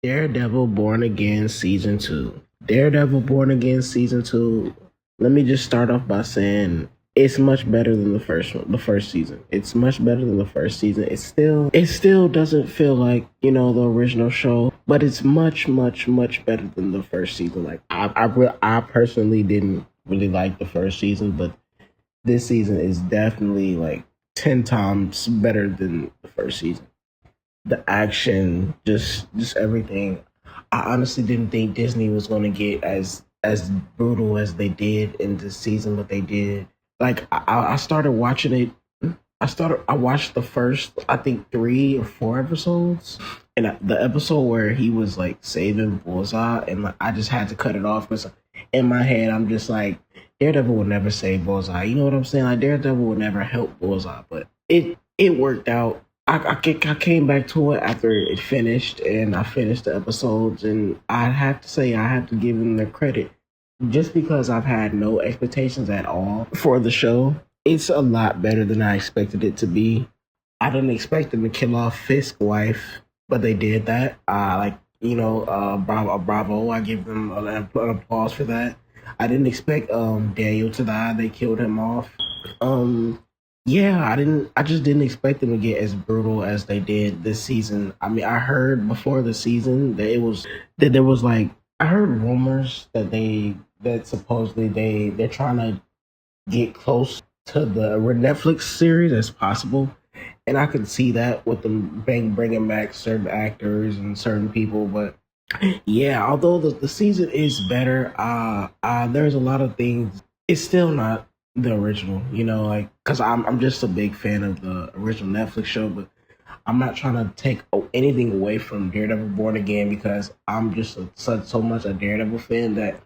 Daredevil Born Again Season 2. Daredevil Born Again Season 2. Let me just start off by saying it's much better than the first season. It's much better than the first season. It still doesn't feel like, the original show, but it's much, much, much better than the first season. Like I personally didn't really like the first season, but this season is definitely like 10 times better than the first season. The action, just everything. I honestly didn't think Disney was going to get as brutal as they did in this season, but they did. Like I started watching it. I watched the first, I think, 3 or 4 episodes, and the episode where he was like saving Bullseye, and like I just had to cut it off because in my head I'm just like, Daredevil would never save Bullseye. You know what I'm saying? Like Daredevil would never help Bullseye, but it worked out. I came back to it after it finished, and I finished the episodes, and I have to say I have to give them their credit. Just because I've had no expectations at all for the show, it's a lot better than I expected it to be. I didn't expect them to kill off Fisk's wife, but they did that. Bravo. I give them an applause for that. I didn't expect Daniel to die. They killed him off. Yeah, I just didn't expect them to get as brutal as they did this season. I mean, I heard before the season that there was like, I heard rumors that supposedly they're trying to get close to the Netflix series as possible, and I could see that with them bringing back certain actors and certain people. But yeah, although the season is better, there's a lot of things. It's still not the original, like, because I'm just a big fan of the original Netflix show, but I'm not trying to take anything away from Daredevil Born Again because I'm just so much a Daredevil fan that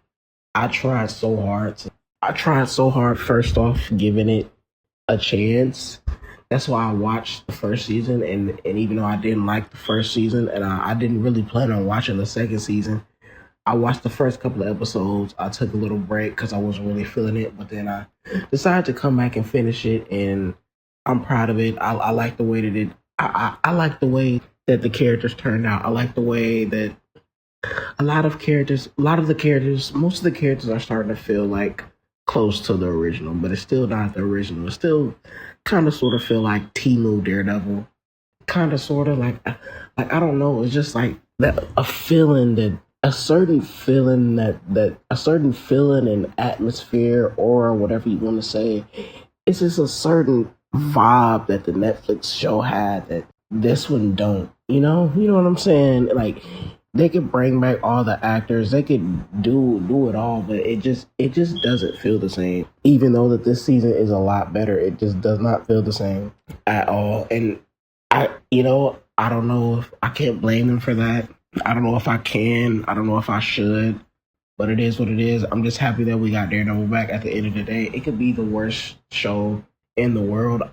I tried so hard. First off, giving it a chance. That's why I watched the first season, and even though I didn't like the first season, and I didn't really plan on watching the second season, I watched the first couple of episodes. I took a little break because I wasn't really feeling it, but then I decided to come back and finish it, and I'm proud of it. I like the way that I like the way that the characters turned out. I like the way that most of the characters are starting to feel like close to the original, but it's still not the original. It's still kind of sort of feel like Timu Daredevil, kind of sort of like I don't know. It's just like that a certain feeling and atmosphere or whatever you want to say. It's just a certain vibe that the Netflix show had that this one don't. You know what I'm saying? Like they could bring back all the actors, they could do it all, but it just doesn't feel the same. Even though that this season is a lot better, it just does not feel the same at all. And I don't know if I can't blame them for that. I don't know if I can. I don't know if I should. But it is what it is. I'm just happy that we got Daredevil back at the end of the day. It could be the worst show in the world.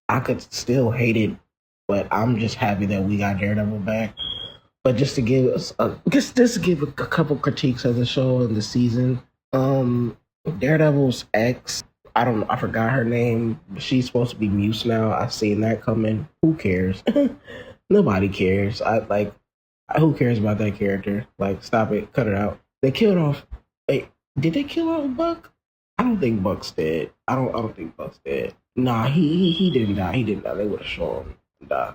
I could still hate it, but I'm just happy that we got Daredevil back. But just to give a couple critiques of the show and the season, Daredevil's ex, I forgot her name, but she's supposed to be Muse now. I've seen that coming. Who cares? Nobody cares. Who cares about that character? Like, stop it, cut it out. They killed off. Wait, did they kill off Buck? I don't think Buck's dead. I don't think Buck's dead. Nah, he didn't die. He didn't die. They would have shown him die.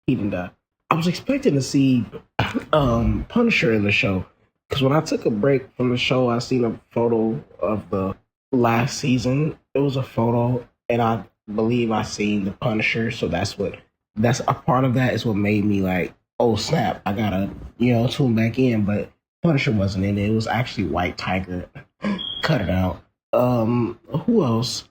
He didn't die. I was expecting to see Punisher in the show because when I took a break from the show, I seen a photo of the last season. It was a photo, and I believe I seen the Punisher. So that's a part of that is what made me like, oh snap, I gotta tune back in. But Punisher wasn't in it. It was actually White Tiger. Cut it out. Who else?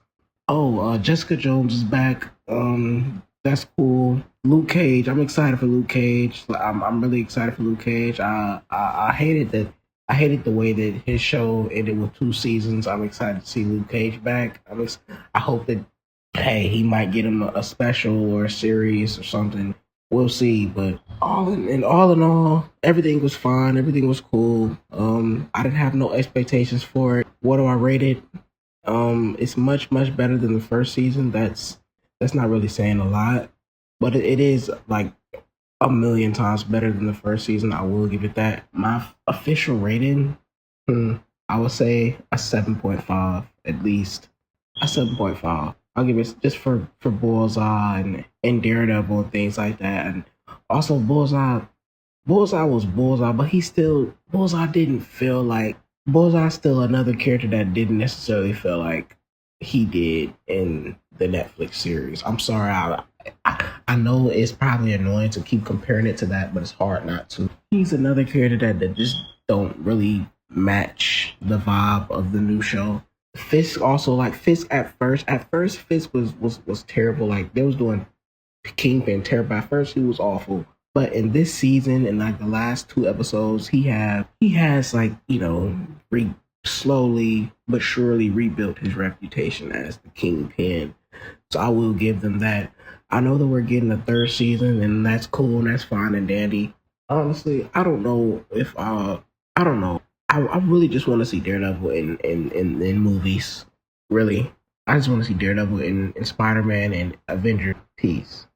Oh, Jessica Jones is back. That's cool. Luke Cage. I'm excited for Luke Cage. I'm really excited for Luke Cage. I hated the way that his show ended with 2 seasons. I'm excited to see Luke Cage back. I hope that he might get him a special or a series or something. We'll see. But all in all, everything was fine. Everything was cool. I didn't have no expectations for it. What do I rate it? It's much better than the first season. That's not really saying a lot, but it is like a million times better than the first season. I will give it that. My official rating, I would say a 7.5 at least. A 7.5. I'll give it just for Bullseye and Daredevil and things like that. And also Bullseye was Bullseye, but Bullseye didn't feel like Bullseye's still another character that didn't necessarily feel like he did in the Netflix series. I'm sorry, I know it's probably annoying to keep comparing it to that, but it's hard not to. He's another character that just don't really match the vibe of the new show. Fisk also, like, Fisk at first Fisk was terrible. Like, they was doing Kingpin terrible. At first he was awful. But in this season, in like the last 2 episodes, he has like, slowly but surely rebuilt his reputation as the Kingpin. So I will give them that. I know that we're getting a 3rd season, and that's cool and that's fine and dandy. Honestly, I don't know if I don't know. I really just want to see Daredevil in movies. Really, I just want to see Daredevil in Spider-Man and Avengers. Peace.